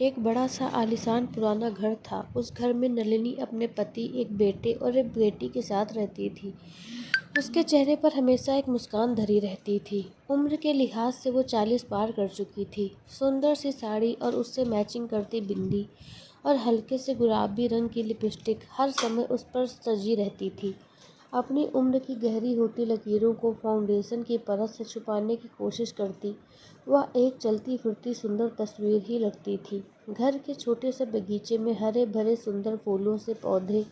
एक बड़ा सा आलीशान पुराना घर था। उस घर में नलिनी अपने पति, एक बेटे और एक बेटी के साथ रहती थी। उसके चेहरे पर हमेशा एक मुस्कान धरी रहती थी। उम्र के लिहाज से वो 40 पार कर चुकी थी। सुंदर सी साड़ी और उससे मैचिंग करती बिंदी और हल्के से गुलाबी रंग की लिपस्टिक हर समय उस पर सजी रहती थी। अपनी उम्र की गहरी होती लकीरों को फाउंडेशन की परत से छुपाने की कोशिश करती वह एक चलती फिरती सुंदर तस्वीर ही लगती थी। घर के छोटे से बगीचे में हरे भरे सुंदर फूलों से पौधे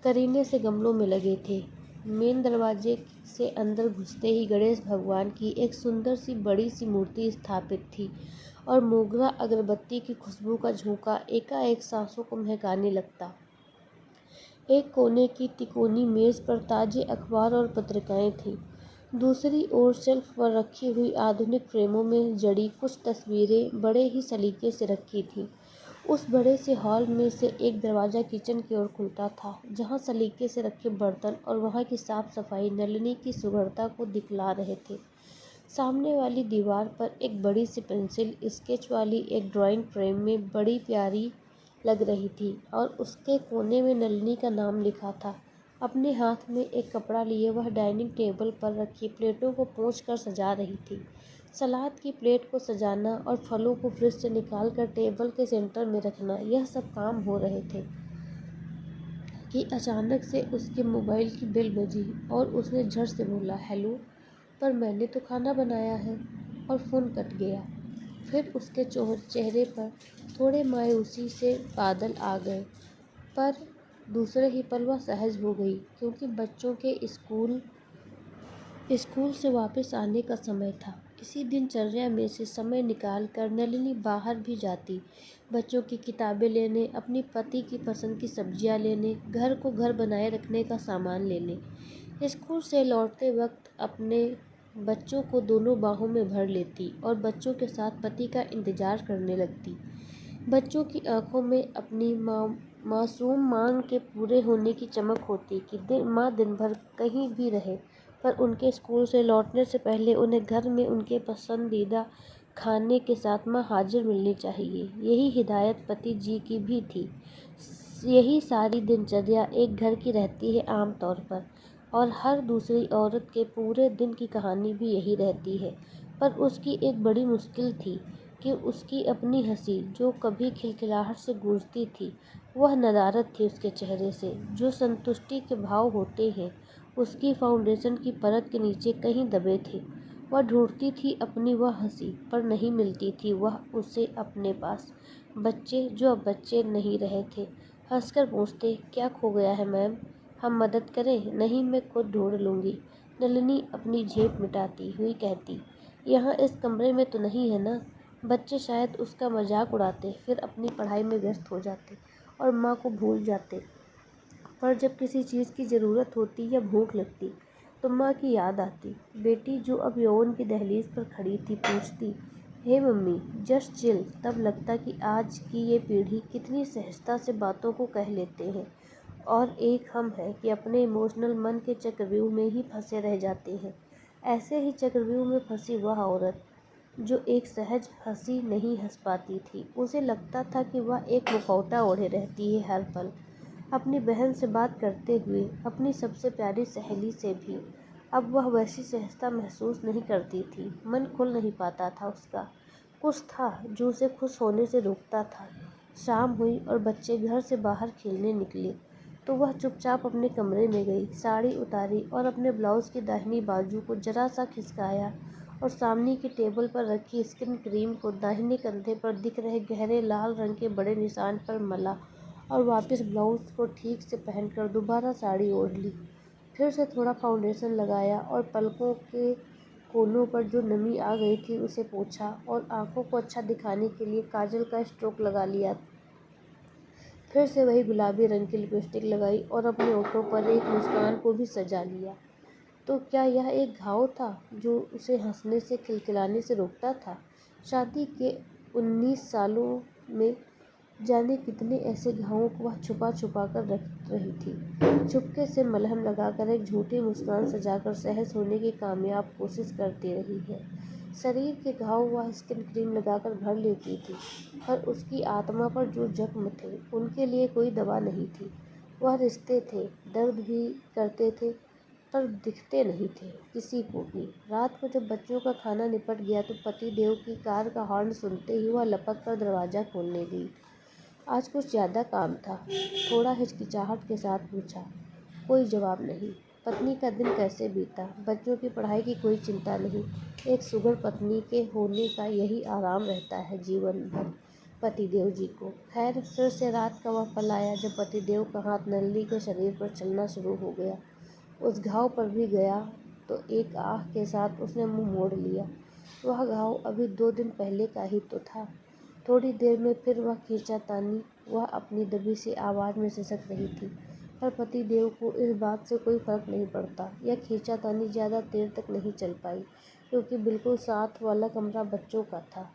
करीने से गमलों में लगे थे। मेन दरवाजे से अंदर घुसते ही गणेश भगवान की एक सुंदर सी बड़ी सी मूर्ति स्थापित थी और मोगरा अगरबत्ती की खुशबू का झोंका एकाएक सांसों को महकाने लगता। एक कोने की तिकोनी मेज पर ताजे अखबार और पत्रिकाएं थीं। दूसरी ओर शेल्फ पर रखी हुई आधुनिक फ्रेमों में जड़ी कुछ तस्वीरें बड़े ही सलीके से रखी थीं। उस बड़े से हॉल में से एक दरवाज़ा किचन की ओर खुलता था, जहाँ सलीके से रखे बर्तन और वहाँ की साफ सफाई नलिनी की सुघड़ता को दिखला रहे थे। सामने वाली दीवार पर एक बड़ी सी पेंसिल स्केच वाली एक ड्राइंग फ्रेम में बड़ी प्यारी लग रही थी और उसके कोने में नलिनी का नाम लिखा था। अपने हाथ में एक कपड़ा लिए वह डाइनिंग टेबल पर रखी प्लेटों को पोंछ कर सजा रही थी। सलाद की प्लेट को सजाना और फलों को फ्रिज से निकाल कर टेबल के सेंटर में रखना, यह सब काम हो रहे थे कि अचानक से उसके मोबाइल की बेल बजी और उसने झट से बोला, हेलो। पर मैंने तो खाना बनाया है। और फ़ोन कट गया। फिर उसके चेहरे पर थोड़े मायूसी से बादल आ गए, पर दूसरे ही पल वह सहज हो गई, क्योंकि बच्चों के स्कूल से वापस आने का समय था। इसी दिनचर्या में से समय निकाल कर नलिनी बाहर भी जाती, बच्चों की किताबें लेने, अपनी पति की पसंद की सब्जियां लेने, घर को घर बनाए रखने का सामान लेने। स्कूल से लौटते वक्त अपने बच्चों को दोनों बाहों में भर लेती और बच्चों के साथ पति का इंतजार करने लगती। बच्चों की आंखों में अपनी मासूम मांग के पूरे होने की चमक होती कि माँ दिन भर कहीं भी रहे, पर उनके स्कूल से लौटने से पहले उन्हें घर में उनके पसंदीदा खाने के साथ माँ हाजिर मिलनी चाहिए। यही हिदायत पति जी की भी थी। यही सारी दिनचर्या एक घर की रहती है आम तौर पर, और हर दूसरी औरत के पूरे दिन की कहानी भी यही रहती है। पर उसकी एक बड़ी मुश्किल थी कि उसकी अपनी हंसी, जो कभी खिलखिलाहट से गूंजती थी, वह नदारद थी उसके चेहरे से। जो संतुष्टि के भाव होते हैं, उसकी फाउंडेशन की परत के नीचे कहीं दबे थे। वह ढूंढती थी अपनी वह हंसी, पर नहीं मिलती थी वह उसे अपने पास। बच्चे जो अब बच्चे नहीं रहे थे, हंसकर पूछते, क्या खो गया है मैम? हम मदद करें? नहीं, मैं खुद ढूंढ लूँगी। नलिनी अपनी झेप मिटाती हुई कहती, यहाँ इस कमरे में तो नहीं है ना? बच्चे शायद उसका मजाक उड़ाते, फिर अपनी पढ़ाई में व्यस्त हो जाते और माँ को भूल जाते। पर जब किसी चीज़ की ज़रूरत होती या भूख लगती, तो माँ की याद आती। बेटी, जो अब यौवन की दहलीज पर खड़ी थी, पूछती, हे मम्मी, जस्ट चिल। तब लगता कि आज की ये पीढ़ी कितनी सहजता से बातों को कह लेते हैं, और एक हम हैं कि अपने इमोशनल मन के चक्रव्यूह में ही फंसे रह जाते हैं। ऐसे ही चक्रव्यूह में फंसी वह औरत, जो एक सहज हंसी नहीं हंस पाती थी। उसे लगता था कि वह एक मुखौटा ओढ़े रहती है हर पल। अपनी बहन से बात करते हुए, अपनी सबसे प्यारी सहेली से भी अब वह वैसी सहजता महसूस नहीं करती थी। मन खुल नहीं पाता था उसका। कुछ था जो उसे खुश होने से रोकता था। शाम हुई और बच्चे घर से बाहर खेलने निकले, तो वह चुपचाप अपने कमरे में गई, साड़ी उतारी और अपने ब्लाउज़ की दाहिनी बाजू को जरा सा खिसकाया और सामने की टेबल पर रखी स्किन क्रीम को दाहिने कंधे पर दिख रहे गहरे लाल रंग के बड़े निशान पर मला और वापस ब्लाउज़ को ठीक से पहनकर दोबारा साड़ी ओढ़ ली। फिर से थोड़ा फाउंडेशन लगाया और पलकों के कोनों पर जो नमी आ गई थी उसे पोंछा और आंखों को अच्छा दिखाने के लिए काजल का स्ट्रोक लगा लिया। फिर से वही गुलाबी रंग की लिपस्टिक लगाई और अपने होठों पर एक मुस्कान को भी सजा लिया। तो क्या यह एक घाव था जो उसे हंसने से, खिलखिलाने से रोकता था? शादी के 19 सालों में जाने कितने ऐसे घावों को वह छुपा छुपा कर रख रही थी। चुपके से मलहम लगाकर, एक झूठी मुस्कान सजाकर सहज होने की कामयाब कोशिश करती रही है। शरीर के घाव वह स्किन क्रीम लगाकर भर लेती थी, पर उसकी आत्मा पर जो जख्म थे उनके लिए कोई दवा नहीं थी। वह रिश्ते थे, दर्द भी करते थे, पर दिखते नहीं थे किसी को भी। रात को जब बच्चों का खाना निपट गया तो पति देव की कार का हॉर्न सुनते ही वह लपक कर दरवाज़ा खोलने गई। आज कुछ ज़्यादा काम था, थोड़ा हिचकिचाहट के साथ पूछा। कोई जवाब नहीं। पत्नी का दिन कैसे बीता? बच्चों की पढ़ाई की कोई चिंता नहीं। एक सुघड़ पत्नी के होने का यही आराम रहता है जीवन भर पतिदेव जी को। खैर, फिर से रात का वह पल आया जब पतिदेव का हाथ नलिनी के शरीर पर चलना शुरू हो गया। उस घाव पर भी गया तो एक आह के साथ उसने मुंह मोड़ लिया। वह घाव अभी 2 दिन पहले का ही तो था। थोड़ी देर में फिर वह खींचातानी। वह अपनी दबी सी आवाज़ में सिसक रही थी, पर पतिदेव को इस बात से कोई फर्क नहीं पड़ता। यह खींचातानी ज़्यादा देर तक नहीं चल पाई, क्योंकि बिल्कुल साथ वाला कमरा बच्चों का था।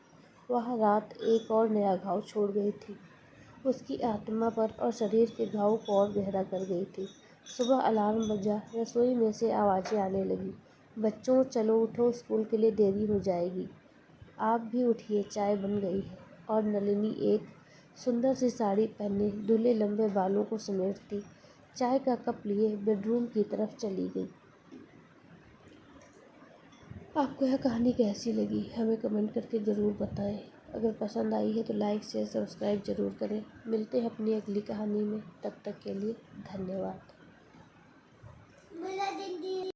वह रात एक और नया घाव छोड़ गई थी, उसकी आत्मा पर और शरीर के घाव को और गहरा कर गई थी। सुबह अलार्म बजा, रसोई में से आवाज़ें आने लगी। बच्चों, चलो उठो, स्कूल के लिए देरी हो जाएगी। आप भी उठिए, चाय बन गई है। और नलिनी एक सुंदर सी साड़ी पहने दूल्हे लंबे बालों को समेटती चाय का कप लिए बेडरूम की तरफ चली गई। आपको यह कहानी कैसी लगी हमें कमेंट करके ज़रूर बताएं। अगर पसंद आई है तो लाइक शेयर सब्सक्राइब ज़रूर करें। मिलते हैं अपनी अगली कहानी में, तब तक के लिए धन्यवाद।